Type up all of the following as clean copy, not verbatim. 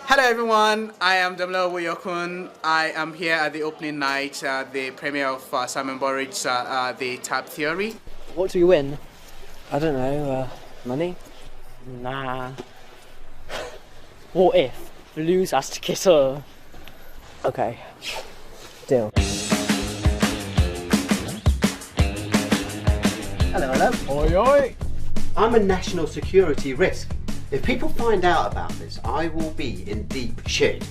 Hello everyone, I am Damola Awoyokun. I am here at the opening night, the premiere of Simon Burridge's The Tap Theory. What do you win? I don't know, money? Nah. What if lose has to kiss her? Okay, deal. Hello, hello. Oi, oi. I'm a national security risk. If people find out about this, I will be in deep shit.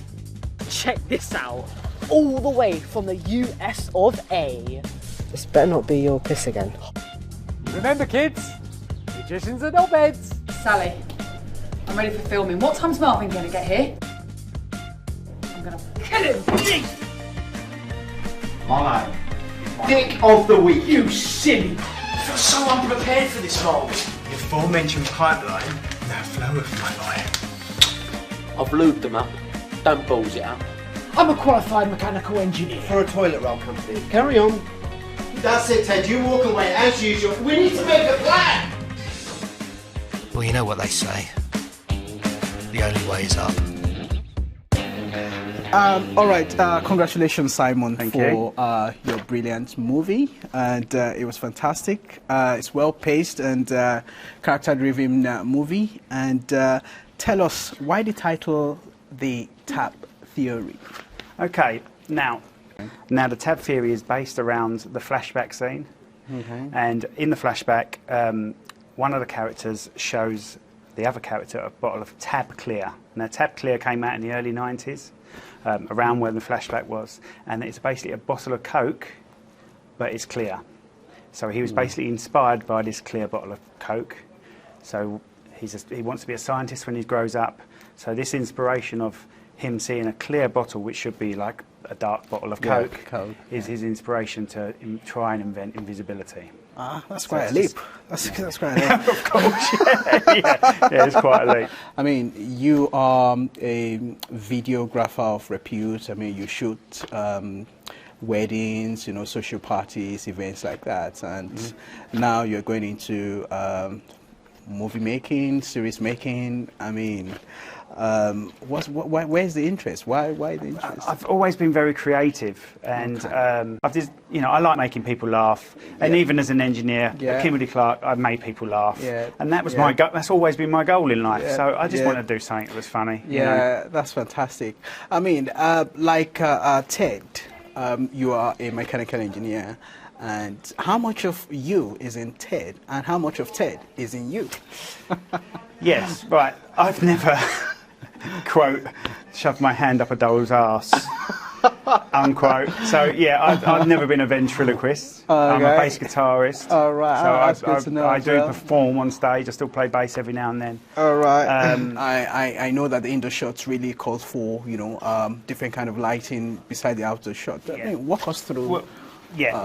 Check this out. All the way from the US of A. This better not be your piss again. Remember, kids, magicians are not beds. Sally, I'm ready for filming. What time's Marvin going to get here? I'm going to kill him. My dick of the week. You silly! I feel so unprepared for this role. Your aforementioned pipeline, now flow of my life. I've lubed them up. Don't balls it up. I'm a qualified mechanical engineer. For a toilet roll company. Carry on. That's it, Ted. You walk away as usual. We need to make a plan! Well, you know what they say. The only way is up. All right, congratulations, Simon, Thank for your brilliant movie, and it was fantastic. It's well-paced and character-driven movie. And tell us, why the title, The Tap Theory? Okay, now the Tab Theory is based around the flashback scene. Okay. And in the flashback, one of the characters shows the other character a bottle of Tab Clear. Now, Tab Clear came out in the early 90s. Around where the flashback was, and it's basically a bottle of Coke, but it's clear. So he was basically inspired by this clear bottle of Coke. So he wants to be a scientist when he grows up. So this inspiration of him seeing a clear bottle, which should be like a dark bottle of Coke, is his inspiration to try and invent invisibility. Ah, that's quite a leap. That's quite a leap. Of course, yeah, it's quite a leap. I mean, you are a videographer of repute. I mean, you shoot weddings, social parties, events like that. And now you're going into movie making, series making. I mean, where's the interest? Why the interest? I've always been very creative, and I've just, I like making people laugh. And even as an engineer at Kimberly Clark, I've made people laugh, and that was my goal. That's always been my goal in life. So I just wanted to do something that was funny. That's fantastic. I mean, like Ted, you are a mechanical engineer. And how much of you is in Ted, and how much of Ted is in you? Yes, right. I've never, quote, shoved my hand up a doll's arse, unquote. So, yeah, I've never been a ventriloquist. I'm a bass guitarist. All right. So that's good to know I do perform on stage. I still play bass every now and then. All right. I know that the indoor shots really calls for, different kind of lighting beside the outdoor shot. I mean, walk us through...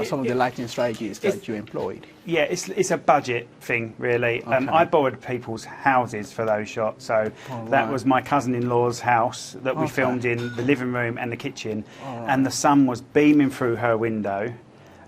some of the lighting strategies that you employed. Yeah, it's a budget thing, really. Okay. I borrowed people's houses for those shots. So that was my cousin-in-law's house that we filmed in the living room and the kitchen. And the sun was beaming through her window.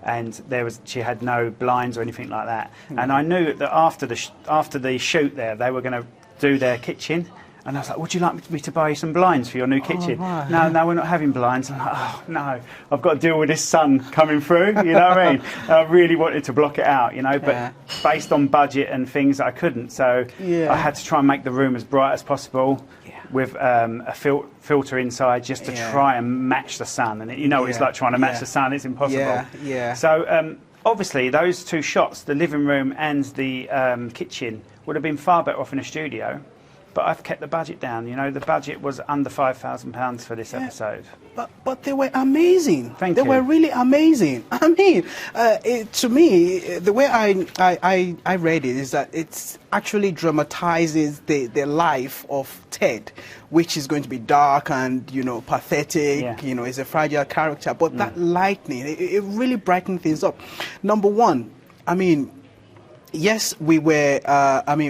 And she had no blinds or anything like that. And I knew that after the shoot there, they were going to do their kitchen. And I was like, would you like me to buy you some blinds for your new kitchen? Right. No, we're not having blinds. I'm like, oh, no, I've got to deal with this sun coming through, you know what I mean? I really wanted to block it out, but based on budget and things, I couldn't. So I had to try and make the room as bright as possible with a filter inside just to try and match the sun. And what it's like trying to match the sun, it's impossible. So obviously, those two shots, the living room and the kitchen, would have been far better off in a studio. But I've kept the budget down. The budget was under £5,000 for this episode. But they were amazing. Thank you. They were really amazing. I mean, to me, the way I read it is that it actually dramatizes the life of Ted, which is going to be dark and pathetic. It's a fragile character. But that lightning, it really brightened things up. Number one, I mean. Yes, we were,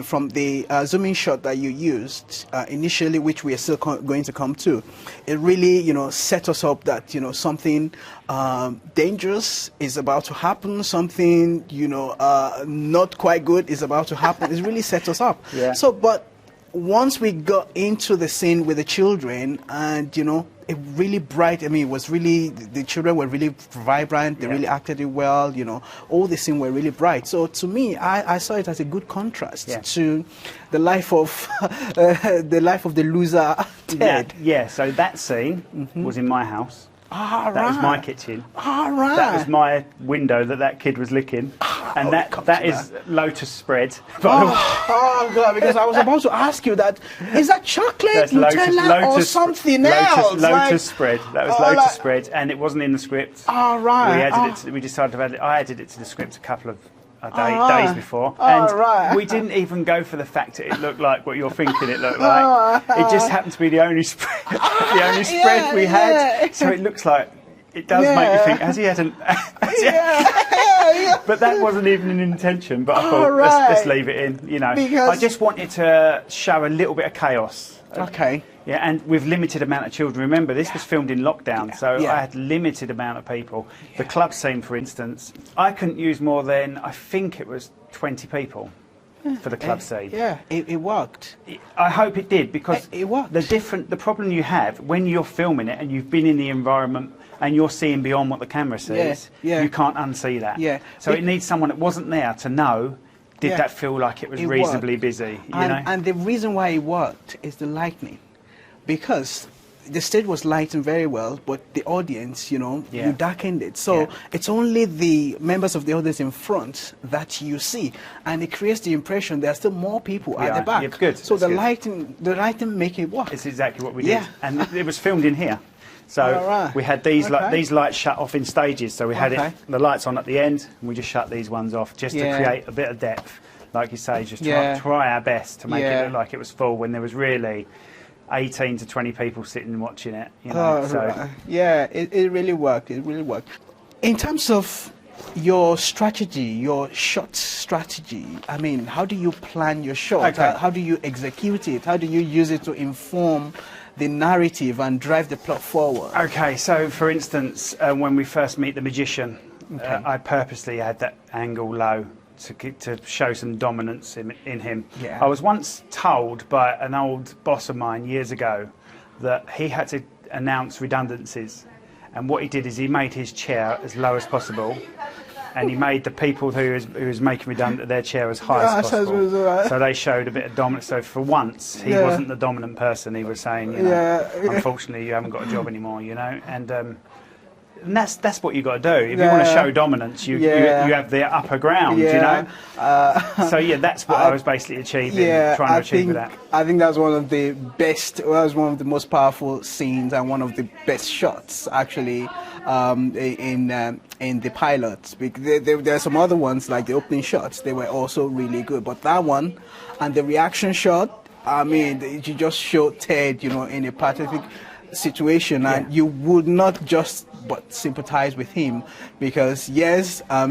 from the zooming shot that you used initially, which we are still going to come to, it really, set us up that, something dangerous is about to happen, something, not quite good is about to happen. It really set us up. Yeah. So, but once we got into the scene with the children, and it really bright. I mean, it was really, the children were really vibrant. They really acted it well. All the scene were really bright. So to me, I saw it as a good contrast to the life of the loser Ted. Yeah. So that scene was in my house. That was my kitchen. That was my window that kid was licking. And that is Lotus spread. Oh God! Because I was about to ask you that. Is that chocolate, Nutella, or something else? Lotus spread. That was Lotus spread, and it wasn't in the script. All right. We added it. We decided to add it. I added it to the script a couple of days before, and we didn't even go for the fact that it looked like what you're thinking it looked like. It just happened to be the only spread, we had. So it looks like it does make you think, has he had an? But that wasn't even an intention. But I thought let's leave it in. Because I just wanted to show a little bit of chaos. Okay. Yeah, and with limited amount of children. Remember, this was filmed in lockdown, so I had limited amount of people. The club scene, for instance, I couldn't use more than, I think it was 20 people for the club scene. Yeah, it worked. I hope it did, because it worked. The problem you have when you're filming it and you've been in the environment and you're seeing beyond what the camera sees, you can't unsee that. Yeah. So it needs someone that wasn't there to know. Did that feel like it was reasonably busy? And the reason why it worked is the lighting. Because the stage was lightened very well, but the audience, you darkened it. So it's only the members of the audience in front that you see, and it creates the impression there are still more people at the back. Yeah, good. So the lighting make it work. It's exactly what we did, and it was filmed in here. So we had these these lights shut off in stages. So we had the lights on at the end, and we just shut these ones off just to create a bit of depth, like you say. Just try our best to make it look like it was full when there was really 18 to 20 people sitting watching it. Yeah, it really worked. It really worked. In terms of your strategy, your shot strategy, I mean, how do you plan your shot? How do you execute it? How do you use it to inform the narrative and drive the plot forward? Okay, so for instance, when we first meet the magician, I purposely had that angle low to show some dominance in him. I was once told by an old boss of mine years ago that he had to announce redundancies, and what he did is he made his chair as low as possible, and he made the people who was making redundant their chair as high as possible. So they showed a bit of dominance. So for once, he wasn't the dominant person. He was saying, unfortunately, you haven't got a job anymore, and that's what you've got to do. If you want to show dominance, you have the upper ground, So that's what I was basically achieving, trying to achieve with that. I think that's one of the best, one of the most powerful scenes and one of the best shots, actually, in the pilots. There are some other ones, like the opening shots, they were also really good. But that one, and the reaction shot, I mean, you just showed Ted, in a pathetic situation, and you would not just but sympathize with him, because he's a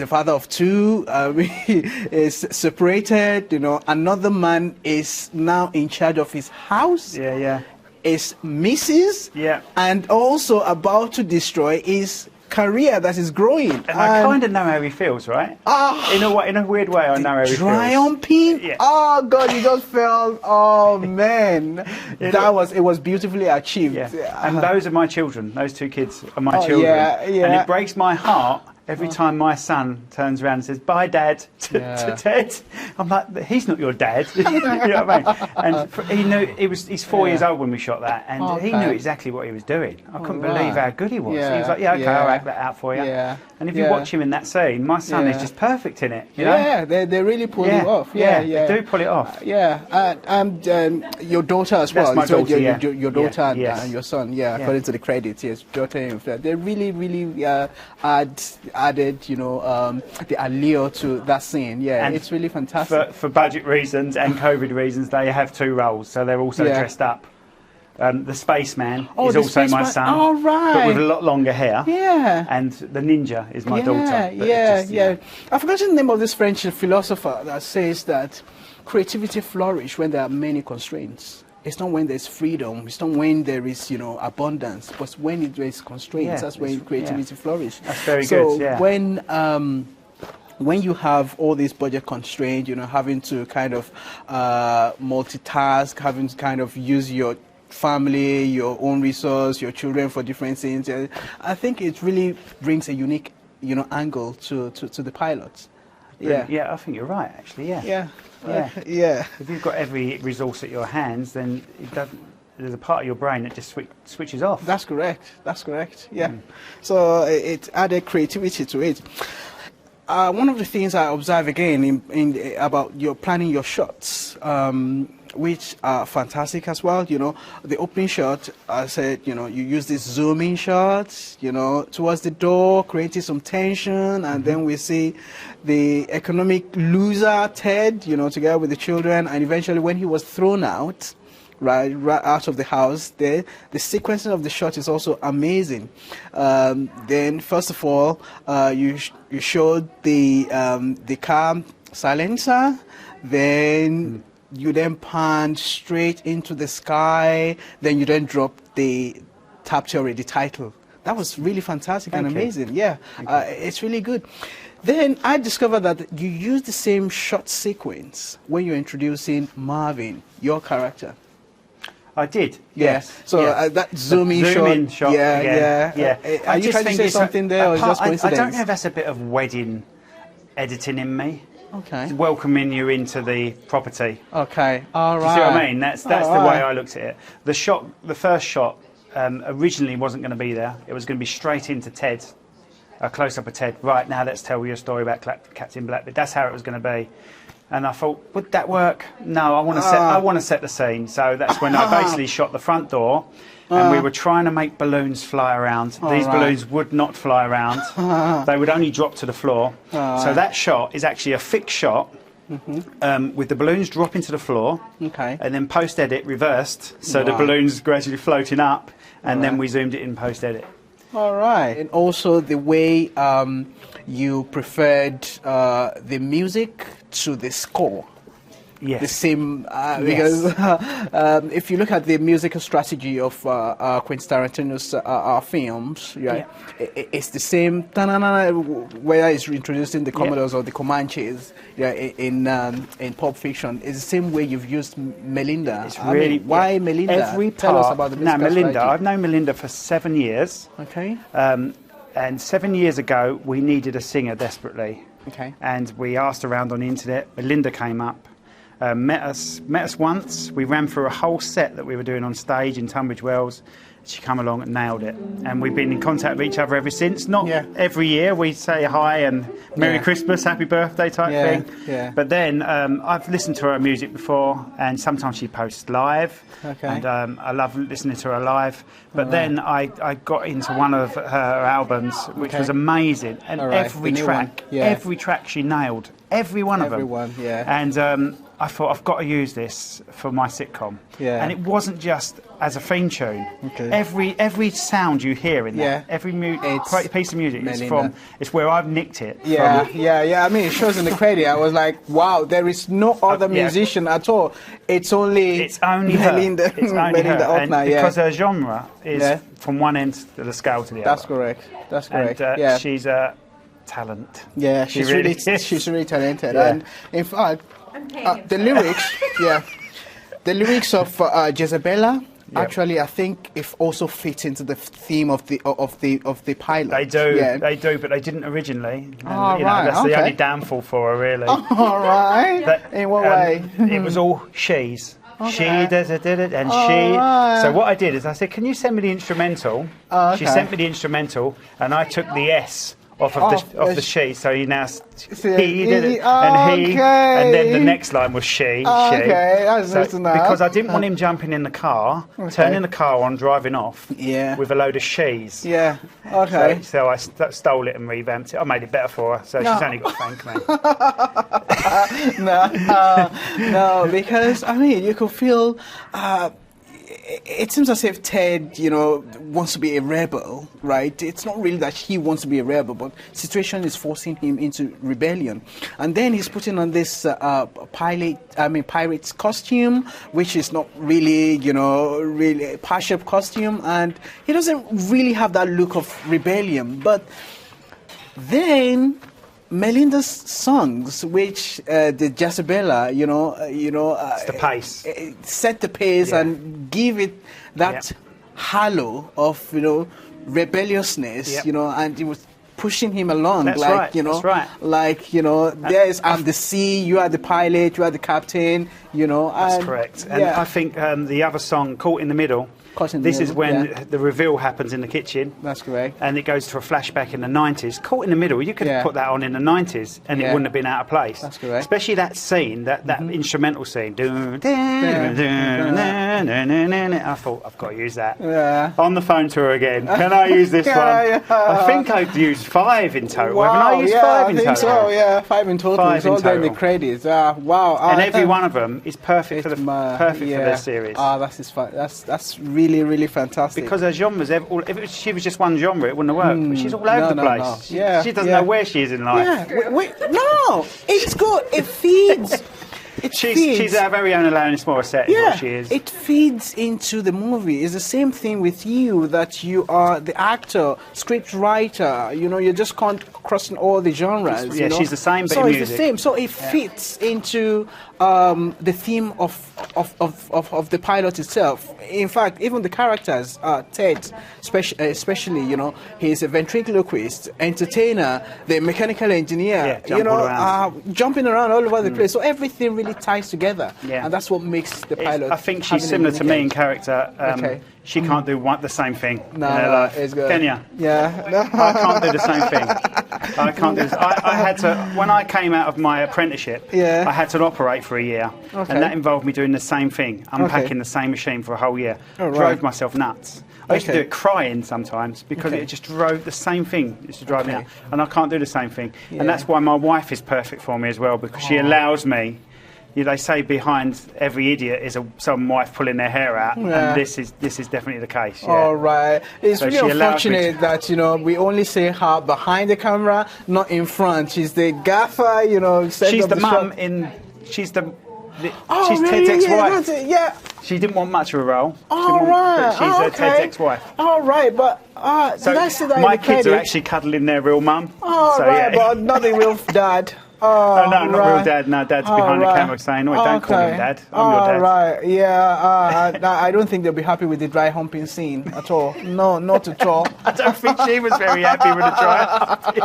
father of two. He is separated. Another man is now in charge of his house. Is Mrs. And also about to destroy his career that is growing. And I kind of know how he feels, right? In a weird way, I know how he feels. Triumphing? Oh God, you just felt, oh man. It was beautifully achieved. And those are my children. Those two kids are my children. And it breaks my heart every time my son turns around and says, "Bye, Dad," to Ted. I'm like, he's not your dad. You know what I mean? And he knew, he's 4 years old when we shot that, and he knew exactly what he was doing. I couldn't believe how good he was. He was like, okay, I'll act that out for you. And if you watch him in that scene, my son is just perfect in it. You know? They really pull it off. They do pull it off. And your daughter as well. That's my daughter, your daughter and your son, according to the credits, daughter and they really added, the allure to that scene. And it's really fantastic. For budget reasons and COVID reasons, they have two roles, so they're also dressed up. The spaceman is also my son, but with a lot longer hair. And the ninja is my daughter. I've forgotten the name of this French philosopher that says that creativity flourishes when there are many constraints. It's not when there's freedom. It's not when there is, abundance. But when there is constraints, that's when creativity flourishes. That's very good. So when you have all these budget constraints, you know, having to kind of multitask, having to kind of use your family, your own resource, your children for different things, I think it really brings a unique, you know, angle to the pilots. Yeah. Yeah, I think you're right, actually, yeah. Yeah. Yeah. Yeah. If you've got every resource at your hands, then there's a part of your brain that just switches off. That's correct. That's correct. Yeah. So it added creativity to it. One of the things I observe again in about your planning your shots, which are fantastic as well. You know, the opening shot, I said, you know, you use this zooming shot, you know, towards the door, creating some tension, and then we see the economic loser Ted, you know, together with the children, and eventually when he was thrown out, right out of the house, the sequencing of the shot is also amazing. Then first of all, you showed the car silencer, then you then pan straight into the sky, then you then drop the tapped already title. That was really fantastic and amazing. Yeah, it's really good. Then I discovered that you use the same shot sequence when you're introducing Marvin, your character. I did. Yes. Yes. So that zoom-in shot. Yeah. Are you trying to say something there, or is it just coincidence? I don't know if that's a bit of wedding editing in me. Okay. Welcoming you into the property. Okay. All right. Do you see what I mean? That's the way I looked at it. The first shot, originally wasn't going to be there. It was going to be straight into Ted, a close-up of Ted. Right, now let's tell you a story about Captain Blackbeard. That's how it was going to be. And I thought, would that work? No, I want to set the scene. So that's when I basically shot the front door, and we were trying to make balloons fly around. These balloons would not fly around. They would only drop to the floor. So that shot is actually a fixed shot with the balloons dropping to the floor, and then post-edit reversed, so the balloons gradually floating up, and then we zoomed it in post-edit. All right. And also the way you preferred the music to the score. Yes. The same, because if you look at the musical strategy of Quentin Tarantino's films, right, it's the same, whether it's introducing the Commodores or the Comanches, in Pulp Fiction. It's the same way you've used Melinda. It's really, why Melinda? Every Tell part, us about the musical Melinda. strategy. I've known Melinda for 7 years. Okay. And 7 years ago, we needed a singer desperately. Okay. And we asked around on the internet. Melinda came up. Met us once. We ran through a whole set that we were doing on stage in Tunbridge Wells. She came along and nailed it, and we've been in contact with each other ever since. Not every year we say hi and Merry Christmas, Happy Birthday type thing. Yeah. But then I've listened to her music before, and sometimes she posts live, and I love listening to her live. But then I got into one of her albums, which was amazing, and every track she nailed, every one of them. And I thought, I've got to use this for my sitcom. And it wasn't just as a theme tune. Every sound you hear in that, every piece of music is from, it's where I've nicked it. I mean, it shows in the credit. I was like, wow, there is no other musician at all. It's only Melinda. It's only her. Because her genre is from one end of the scale to the other. That's correct. That's correct. And she's a talent. Yeah, she's really talented. And in fact, the lyrics, the lyrics of Jezebella, actually, I think it also fits into the theme of the pilot. They do, but they didn't originally. And, that's the only downfall for her, really. All right. In what way? It was all she's. She did it, and she. So what I did is I said, "Can you send me the instrumental?" She sent me the instrumental, and I took the S off of the she, so he now he did it, and he, and then the next line was she. That's so, because I didn't want him jumping in the car, turning the car on, driving off, with a load of she's. So I stole it and revamped it. I made it better for her, so she's only got to thank me. No, because I mean, you could feel. It seems as if Ted, wants to be a rebel, right? It's not really that he wants to be a rebel, but situation is forcing him into rebellion. And then he's putting on this pirate's costume, which is not really, really a Pashep costume, and he doesn't really have that look of rebellion. But then Melinda's songs, which the Jezebella, it's the pace, set the pace and give it that halo of rebelliousness, and it was pushing him along. That's like right. That's right. Like there's I'm the sea, you are the pilot, you are the captain. That's correct. And I think the other song, Caught in the Middle. This is when the reveal happens in the kitchen. That's correct. And it goes to a flashback in the 90s. Caught in the Middle, you could have put that on in the 90s and it wouldn't have been out of place. That's correct. Especially that scene, that instrumental scene. I thought, I've got to use that. Yeah. On the phone tour again. Can I use this one? I think I've used 5 in total. Wow, Haven't I used 5 in total? I think so, yeah. 5 in total. 5 it's all in there in the total. credits. Wow. And every one of them is perfect for their series. That's really, really fantastic. Because her genres, if she was just one genre, it wouldn't have worked. But she's all over the place. No. She doesn't know where she is in life. Yeah. No, it's good. It feeds. She's our very own Alanis Morissette, is what she is. It feeds into the movie. It's the same thing with you, that you are the actor, script writer. You just can't crossing all the genres. She's the same, but so in it's music. the same. So it fits into the theme of the pilot itself. In fact, even the characters, Ted, especially, he's a ventriloquist, entertainer, the mechanical engineer. Jumping around all over the place. So everything really ties together, and that's what makes the pilot. I think she's similar to me in character. She can't do the same thing. No, it's good. Can you? Yeah. I can't do the same thing. I can't do this. I had to, when I came out of my apprenticeship, I had to operate for a year, and that involved me doing the same thing, unpacking the same machine for a whole year. Drove myself nuts. I used to do it crying sometimes because it just drove the same thing. It used to drive me out, and I can't do the same thing. And that's why my wife is perfect for me as well, because she allows me. They say behind every idiot is some wife pulling their hair out, and this is definitely the case. All right. It's really unfortunate that we only see her behind the camera, not in front. She's the gaffer, She's the mum she's Ted's ex-wife. Yeah. She didn't want much of a role. Right. She's Ted's ex-wife. All right, but did I see that my in the kids are credits? actually cuddling their real mum. But not the real dad. No, not real dad. No, Dad's behind the camera saying, "No, don't call him Dad. I'm your dad." Right, yeah. I don't think they'll be happy with the dry humping scene at all. No, not at all. I don't think she was very happy with the dry humping.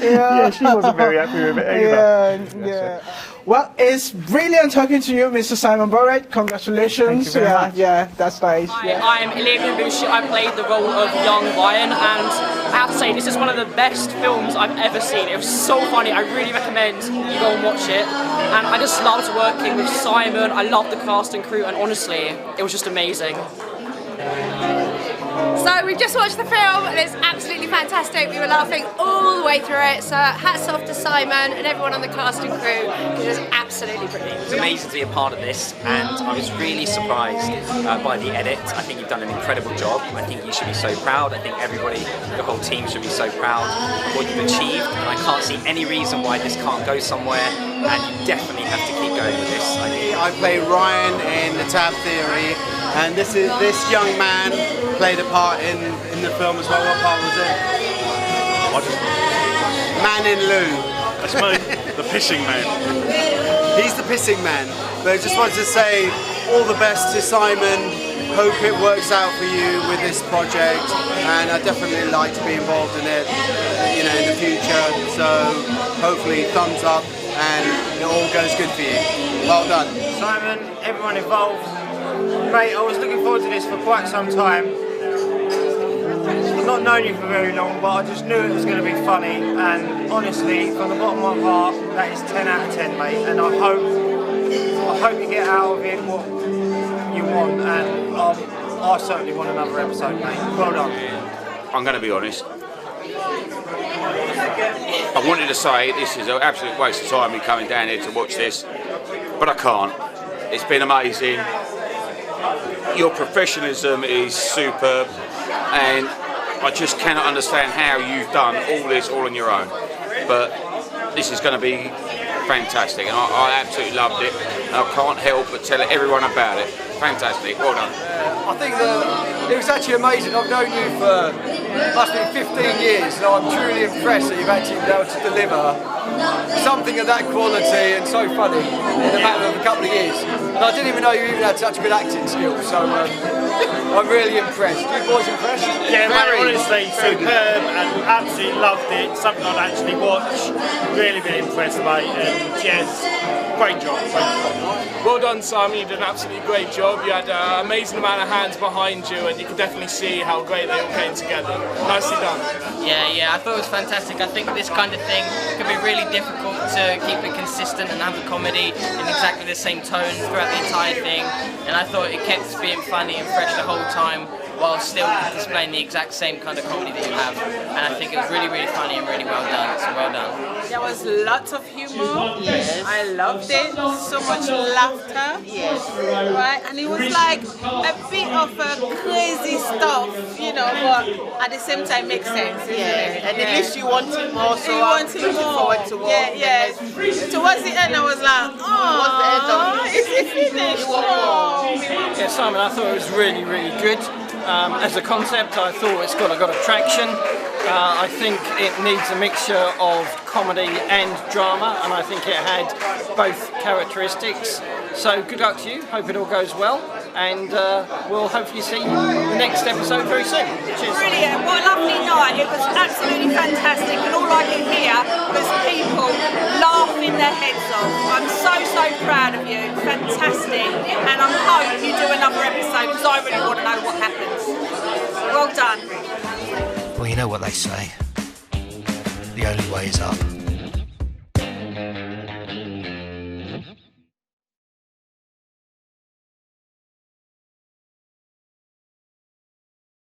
Yeah, she wasn't very happy with it either. Yeah. Well, it's brilliant talking to you, Mr. Simon Burridge. Congratulations. Thank you very much. Yeah, that's nice. Hi, I'm Ilya Bush. I played the role of young Ryan, and I have to say, this is one of the best films I've ever seen. It was so funny. I really recommend you go and watch it. And I just loved working with Simon. I loved the cast and crew, and honestly, it was just amazing. So we've just watched the film and it's absolutely fantastic. We were laughing all the way through it. So hats off to Simon and everyone on the cast and crew. It was absolutely brilliant. It was amazing to be a part of this, and I was really surprised by the edit. I think you've done an incredible job. I think you should be so proud. I think everybody, the whole team should be so proud of what you've achieved, and I can't see any reason why this can't go somewhere, and you definitely have to keep going with this. I play Ryan in The Tab Theory, and this young man played a part in the film as well. What part was it? Man in Lou. That's the pissing man. He's the pissing man. But I just wanted to say all the best to Simon. Hope it works out for you with this project, and I'd definitely like to be involved in it, in the future. So hopefully thumbs up and it all goes good for you. Well done. Simon, everyone involved. Mate, I was looking forward to this for quite some time. I've not known you for very long, but I just knew it was going to be funny, and honestly, from the bottom of my heart, that is 10 out of 10, mate, and I hope you get out of it what you want, and I certainly want another episode, mate. Well done. I'm going to be honest. I wanted to say this is an absolute waste of time me coming down here to watch this, but I can't. It's been amazing. Your professionalism is superb, and I just cannot understand how you've done all this all on your own. But this is going to be fantastic, and I absolutely loved it. And I can't help but tell everyone about it. Fantastic, well done. I think that it was actually amazing. I've known you for must be 15 years, so I'm truly impressed that you've actually been able to deliver something of that quality and so funny in a matter of a couple of years. And I didn't even know you even had such good acting skills, so I'm really impressed. You boys impressed? Yeah, mate, honestly, superb and absolutely loved it. Something I'd actually watch. Really, really impressed, mate. And yes, great job. Well done, Simon. You did an absolutely great job. You had an amazing amount of hands behind you, and you could definitely see how great they all came together. Nicely done. Yeah, I thought it was fantastic. I think this kind of thing could be really difficult to keep it consistent and have the comedy in exactly the same tone throughout the entire thing. And I thought it kept us being funny and fresh the whole time, while still displaying the exact same kind of comedy that you have. And I think it was really, really funny and really well done, so well done. There was lots of humor. Yes. I loved it. So much laughter. Yes. Right? And it was like a bit of a crazy stuff, you know, but at the same time makes sense. Yeah. And at least you wanted more, so you wanted looking more. forward to more. Yeah. Towards the end I was like, oh, it's finished. Yeah, Simon, I thought it was really, really good. As a concept, I thought it's got a lot of traction. I think it needs a mixture of comedy and drama, and I think it had both characteristics. So good luck to you, hope it all goes well, and we'll hopefully see the next episode very soon. Cheers. Brilliant, what a lovely night. It was absolutely fantastic, and all I could hear was people laughing their heads off. I'm so proud of you, fantastic, and I hope you do another episode because I really want to know what happens. Well done. Well, you know what they say, the only way is up.